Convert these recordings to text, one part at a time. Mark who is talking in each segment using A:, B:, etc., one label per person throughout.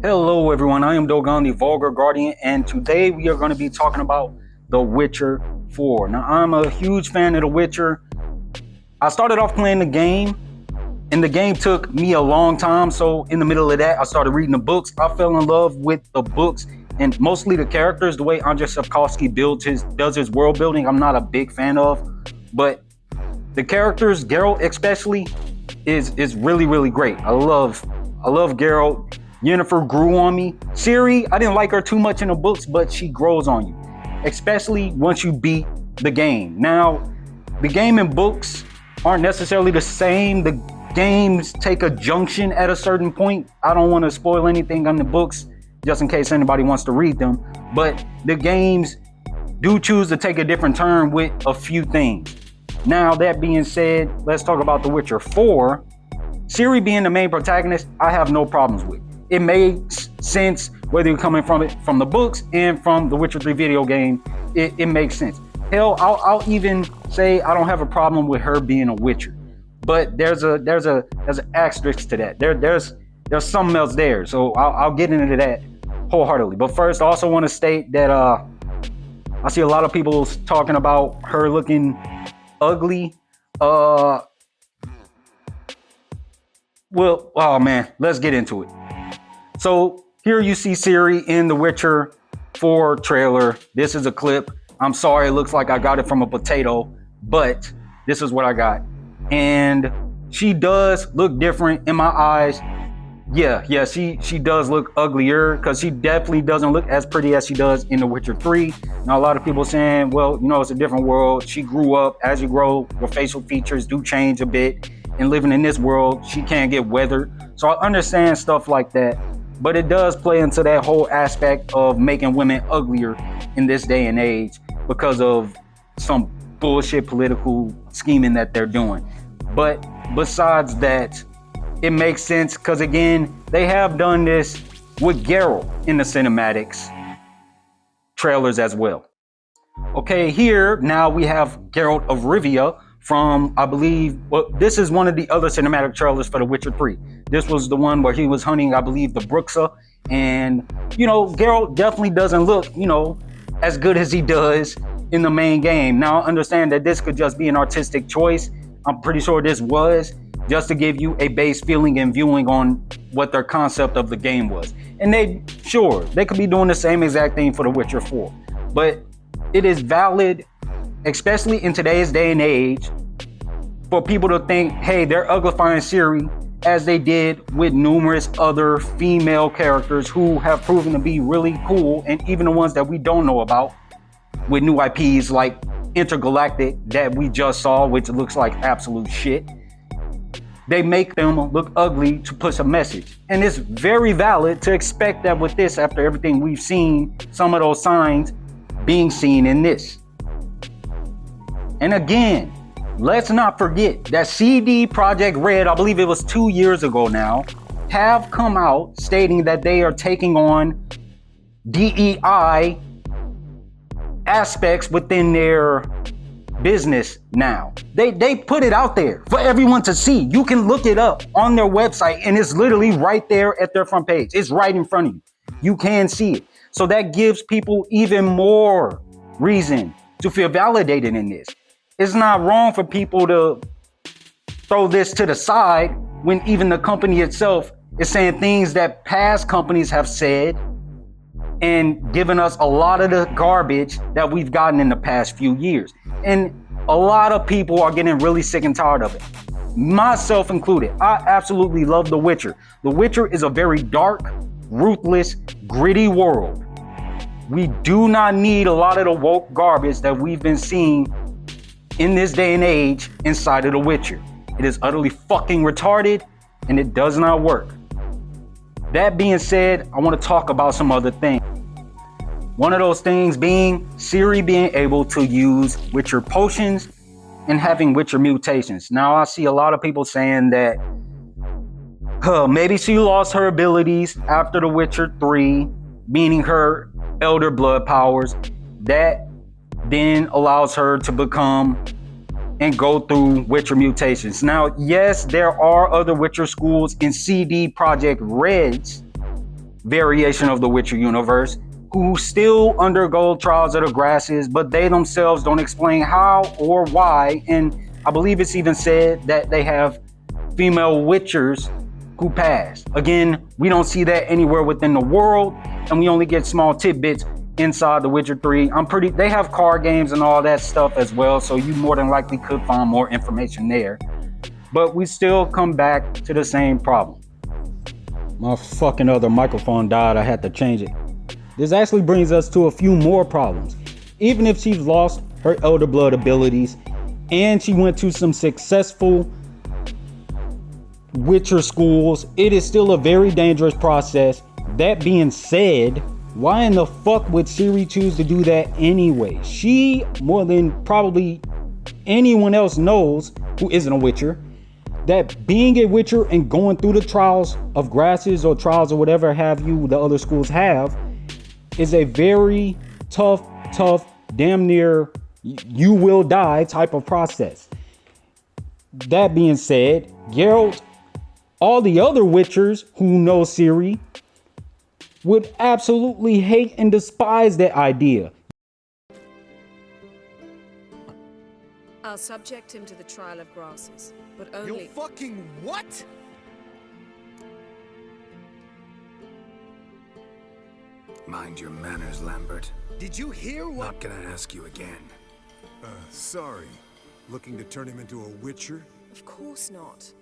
A: Hello everyone, I am Dogon, the Vulgar Guardian, and today we are going to be talking about The Witcher 4. Now, I'm a huge fan of The Witcher. I started off playing the game, and the game took me a long time, so in the middle of that, I started reading the books. I fell in love with the books, and mostly the characters, the way Andrzej Sapkowski does his world building, I'm not a big fan of, but the characters, Geralt especially, is really, really great. I love Geralt. Yennefer grew on me. Ciri, I didn't like her too much in the books, but she grows on you, especially once you beat the game. Now, the game and books aren't necessarily the same. The games take a junction at a certain point. I don't want to spoil anything on the books just in case anybody wants to read them, but the games do choose to take a different turn with a few things. Now, that being said, let's talk about The Witcher 4. Ciri being the main protagonist, I have no problems with. It makes sense whether you're coming from the books and from the Witcher 3 video game. It makes sense. Hell, I'll even say I don't have a problem with her being a Witcher, but there's an asterisk to that. There's something else there. So I'll get into that wholeheartedly. But first, I also want to state that I see a lot of people talking about her looking ugly. Well, oh man, let's get into it. So here you see Ciri in the Witcher 4 trailer. This is a clip. I'm sorry, it looks like I got it from a potato, but this is what I got. And she does look different in my eyes. Yeah, she does look uglier because she definitely doesn't look as pretty as she does in The Witcher 3. Now, a lot of people saying, well, it's a different world. She grew up. As you grow, your facial features do change a bit. And living in this world, she can't get weathered. So I understand stuff like that. But it does play into that whole aspect of making women uglier in this day and age because of some bullshit political scheming that they're doing. But besides that, it makes sense because, again, they have done this with Geralt in the cinematics trailers as well. Okay, here now we have Geralt of Rivia from, I believe, well, this is one of the other cinematic trailers for The Witcher 3. This was the one where he was hunting, I believe, the Bruxa. And, Geralt definitely doesn't look, as good as he does in the main game. Now, I understand that this could just be an artistic choice. I'm pretty sure this was just to give you a base feeling and viewing on what their concept of the game was. And they could be doing the same exact thing for The Witcher 4. But it is valid, especially in today's day and age, for people to think, hey, they're uglifying Ciri as they did with numerous other female characters who have proven to be really cool, and even the ones that we don't know about with new IPs like Intergalactic that we just saw, which looks like absolute shit. They make them look ugly to push a message. And it's very valid to expect that with this after everything we've seen, some of those signs being seen in this. And again, let's not forget that CD Projekt Red, I believe it was 2 years ago now, have come out stating that they are taking on DEI aspects within their business now. They put it out there for everyone to see. You can look it up on their website and it's literally right there at their front page. It's right in front of you. You can see it. So that gives people even more reason to feel validated in this. It's not wrong for people to throw this to the side when even the company itself is saying things that past companies have said and given us a lot of the garbage that we've gotten in the past few years. And a lot of people are getting really sick and tired of it, myself included. I absolutely love The Witcher. The Witcher is a very dark, ruthless, gritty world. We do not need a lot of the woke garbage that we've been seeing in this day and age inside of The Witcher. It is utterly fucking retarded and it does not work. That being said, I want to talk about some other things. One of those things being Ciri being able to use Witcher potions and having Witcher mutations. Now, I see a lot of people saying that maybe she lost her abilities after The Witcher 3, meaning her Elder Blood powers. That then allows her to become and go through Witcher mutations. Now, yes, there are other Witcher schools in CD Projekt variation of the Witcher universe who still undergo trials of the grasses, but they themselves don't explain how or why. And I believe it's even said that they have female Witchers who pass. Again, we don't see that anywhere within the world, and we only get small tidbits inside The Witcher 3. They have card games and all that stuff as well, so you more than likely could find more information there. But we still come back to the same problem. My fucking other microphone died, I had to change it. This actually brings us to a few more problems. Even if she's lost her Elder Blood abilities and she went to some successful Witcher schools, it is still a very dangerous process. That being said, why in the fuck would Ciri choose to do that anyway? She, more than probably anyone else knows who isn't a Witcher, that being a Witcher and going through the trials of grasses or trials or whatever have you the other schools have is a very tough, damn near you will die type of process. That being said, Geralt, all the other Witchers who know Ciri would absolutely hate and despise that idea.
B: I'll subject him to the trial of grasses, but only—
C: You fucking what?
D: Mind your manners, Lambert.
C: Did you hear what—
D: Not gonna ask you again.
E: Sorry. Looking to turn him into a Witcher?
B: Of course not.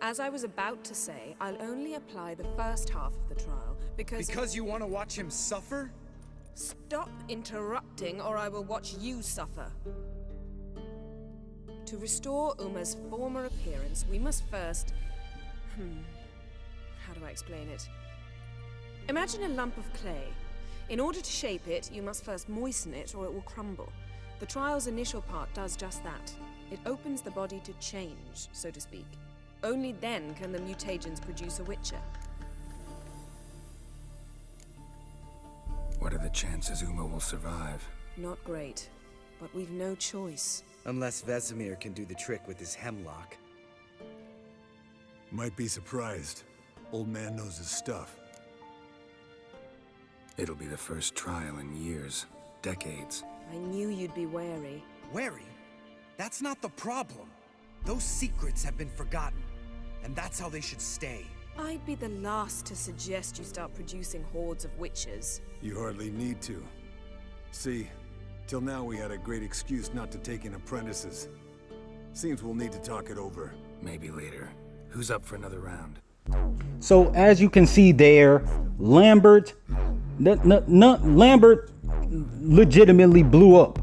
B: As I was about to say, I'll only apply the first half of the trial because—
C: Because you want to watch him suffer?
B: Stop interrupting or I will watch you suffer. To restore Uma's former appearance, we must first— how do I explain it? Imagine a lump of clay. In order to shape it, you must first moisten it or it will crumble. The trial's initial part does just that. It opens the body to change, so to speak. Only then can the mutagens produce a Witcher.
D: What are the chances Uma will survive?
B: Not great, but we've no choice.
C: Unless Vesemir can do the trick with his hemlock.
E: Might be surprised. Old man knows his stuff.
D: It'll be the first trial in years, decades.
B: I knew you'd be wary.
C: Wary? That's not the problem. Those secrets have been forgotten, and that's how they should stay.
B: I'd be the last to suggest you start producing hordes of witches.
E: You hardly need to. See, till now we had a great excuse not to take in apprentices. Seems we'll need to talk it over.
D: Maybe later. Who's up for another round?
A: So as you can see there, Lambert legitimately blew up,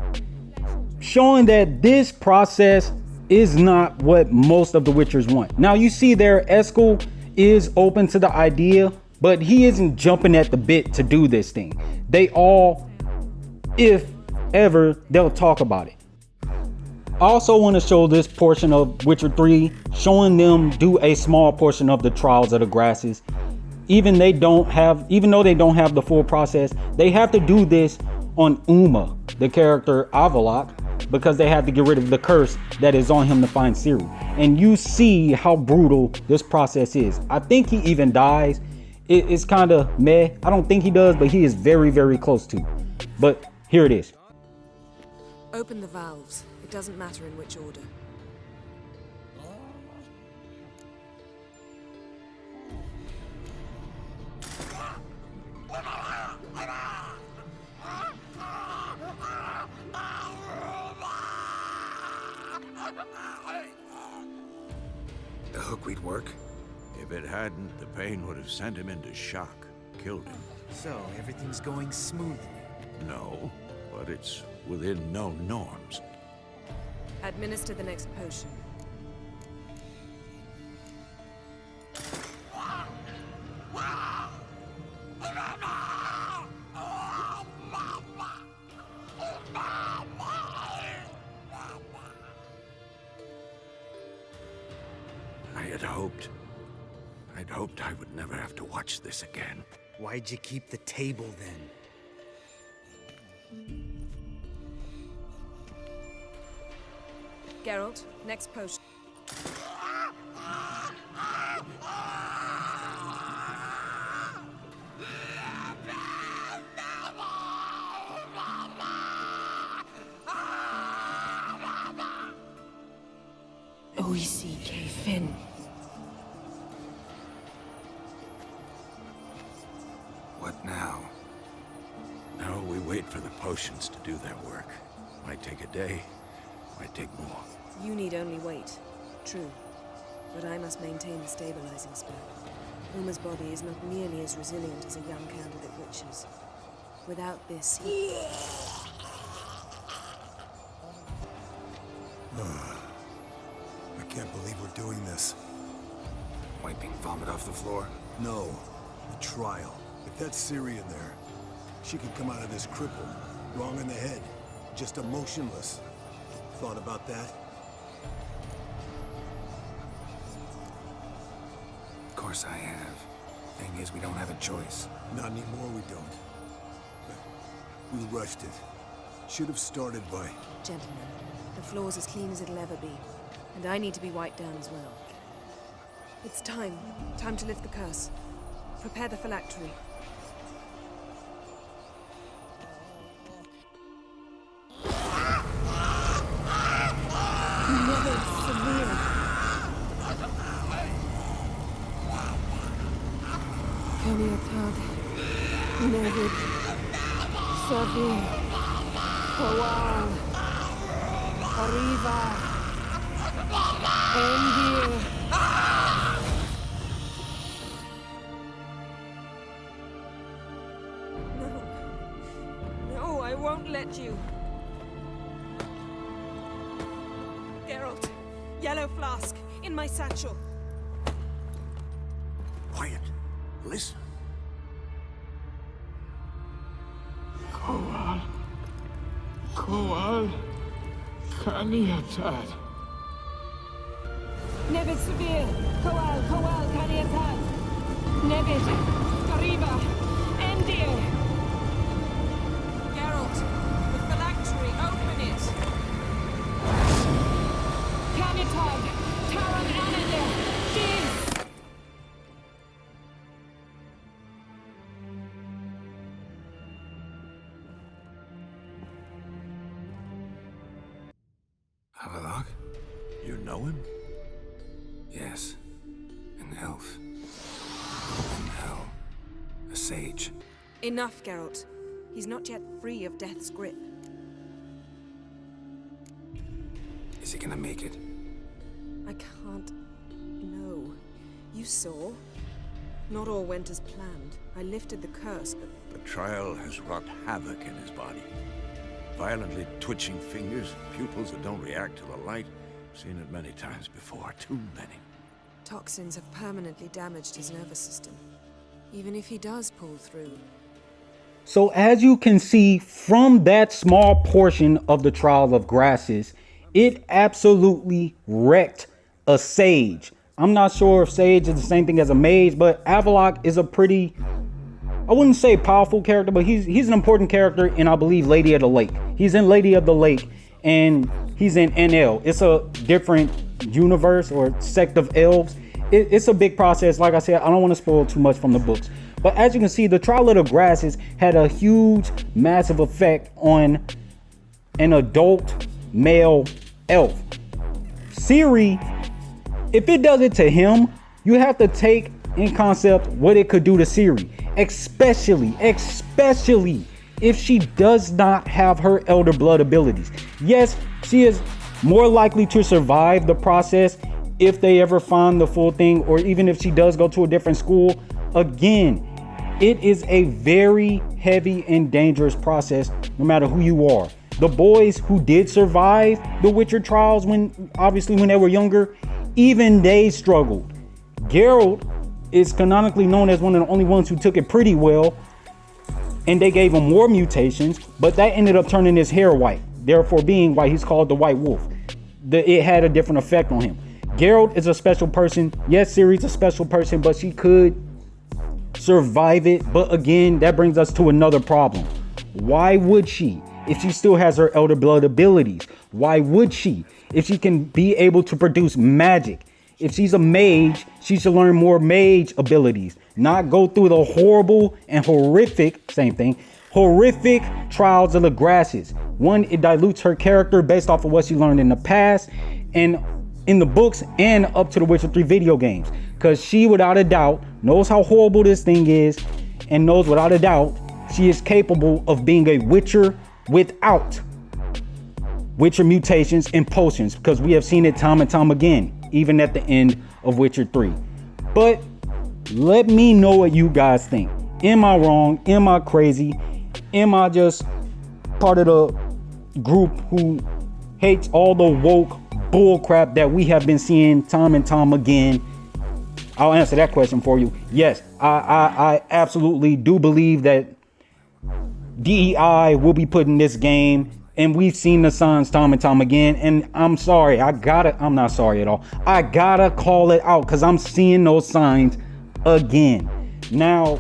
A: showing that this process is not what most of the Witchers want. Now you see there, Eskel is open to the idea, but he isn't jumping at the bit to do this thing. They all, if ever, they'll talk about it. I also want to show this portion of Witcher 3, showing them do a small portion of the trials of the grasses. Even though they don't have the full process, they have to do this on Uma, the character Avallac'h, because they have to get rid of the curse that is on him to find Ciri. And you see how brutal this process is. I think he even dies. It's kind of meh. I don't think he does, but he is very, very close to. But here it is.
B: Open the valves. It doesn't matter in which order.
D: The hookweed work?
F: If it hadn't, the pain would have sent him into shock, killed him.
C: So, everything's going smoothly.
F: No, but it's within known norms.
B: Administer the next potion.
F: I'd hoped I would never have to watch this again.
C: Why'd you keep the table then?
B: Geralt, next potion. Finn.
D: What now?
F: Now we wait for the potions to do their work. Might take a day, might take more.
B: You need only wait. True. But I must maintain the stabilizing spell. Uma's body is not nearly as resilient as a young candidate witch's. Without this, he...
E: I can't believe we're doing this.
D: Wiping vomit off the floor?
E: No, the trial. If that's Ciri in there, she could come out of this crippled, wrong in the head, just emotionless. Thought about that?
D: Of course I have. Thing is, we don't have a choice.
E: Not anymore, we don't. We rushed it. Should have started by...
B: Gentlemen, the floor's as clean as it'll ever be. And I need to be wiped down as well. It's time. Time to lift the curse. Prepare the phylactery. Never severe. Kaniatad. Nevid. Savir. Kowal. Arriva. Endir. No, I won't let you. Geralt, yellow flask, in my satchel.
F: Quiet. Listen.
G: Kowal. Kaniatad.
B: Nevid Severe. Kowal, Kaniatad. Nevid. Arriva. Endir. Geralt, the phylactery, open it. Kaniatad. Taran Anandir. Diz.
D: Havelock?
F: You know him?
D: Yes. An elf. In hell. A sage.
B: Enough, Geralt. He's not yet free of death's grip.
D: Is he gonna make it?
B: I can't... No. You saw? Not all went as planned. I lifted the curse, but...
F: The trial has wrought havoc in his body. Violently twitching fingers, pupils that don't react to the light. Seen it many times before, too many.
B: Toxins have permanently damaged his nervous system. Even if he does pull through.
A: So as you can see from that small portion of the Trial of Grasses, it absolutely wrecked a sage. I'm not sure if sage is the same thing as a mage, but Avallac'h is a pretty, I wouldn't say powerful character, but he's an important character in, I believe, Lady of the Lake. He's in Lady of the Lake, and he's in NL. It's a different universe or sect of elves. It's a big process. Like I said, I don't want to spoil too much from the books. But as you can see, the Trial of the Grasses had a huge, massive effect on an adult male elf. Ciri, if it does it to him, you have to take in concept what it could do to Ciri. Especially if she does not have her Elder Blood abilities. Yes, she is more likely to survive the process if they ever find the full thing, or even if she does go to a different school. Again, it is a very heavy and dangerous process, no matter who you are. The boys who did survive the Witcher trials when they were younger, even they struggled. Geralt is canonically known as one of the only ones who took it pretty well, and they gave him more mutations, but that ended up turning his hair white. Therefore, being why he's called the White Wolf. It had a different effect on him. Geralt is a special person. Yes, Ciri's a special person, but she could survive it. But again, that brings us to another problem. Why would she? If she still has her Elder Blood abilities, why would she? If she can be able to produce magic. If she's a mage, she should learn more mage abilities, not go through the horrible and horrific Trials of the Grasses. One, it dilutes her character based off of what she learned in the past, and in the books and up to the Witcher 3 video games. Because she, without a doubt, knows how horrible this thing is and knows without a doubt she is capable of being a Witcher without Witcher mutations and potions, because we have seen it time and time again, even at the end of Witcher 3. But let me know what you guys think. Am I wrong? Am I crazy? Am I just part of the group who hates all the woke bullcrap that we have been seeing time and time again? I'll answer that question for you. Yes, I absolutely do believe that DEI will be put in this game, and we've seen the signs time and time again. And I'm sorry, I'm not sorry at all. I gotta call it out because I'm seeing those signs again. Now,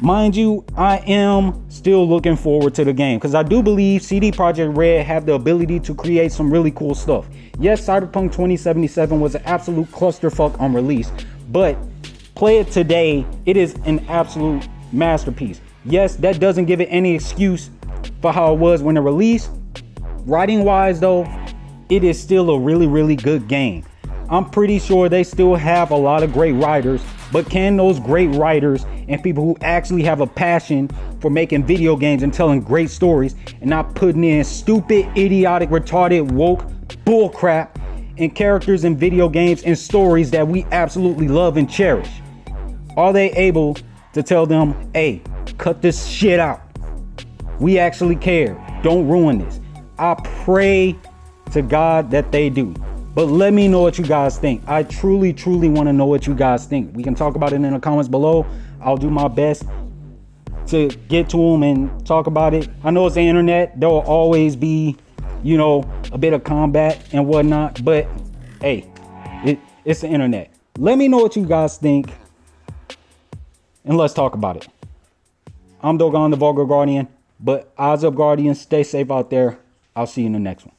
A: mind you, I am still looking forward to the game because I do believe CD Projekt Red have the ability to create some really cool stuff. Yes, Cyberpunk 2077 was an absolute clusterfuck on release, but play it today, it is an absolute masterpiece. Yes, that doesn't give it any excuse for how it was when it released. Writing wise though, it is still a really, really good game. I'm pretty sure they still have a lot of great writers, but can those great writers and people who actually have a passion for making video games and telling great stories and not putting in stupid, idiotic, retarded, woke bullcrap and characters in video games and stories that we absolutely love and cherish, are they able to tell them, hey, cut this shit out? We actually care. Don't ruin this. I pray to God that they do. But let me know what you guys think. I truly, truly want to know what you guys think. We can talk about it in the comments below. I'll do my best to get to them and talk about it. I know it's the internet. There will always be, you know, a bit of combat and whatnot. But hey, it's the internet. Let me know what you guys think. And let's talk about it. I'm Dogon, the Vulgar Guardian. But odds up, Guardians. Stay safe out there. I'll see you in the next one.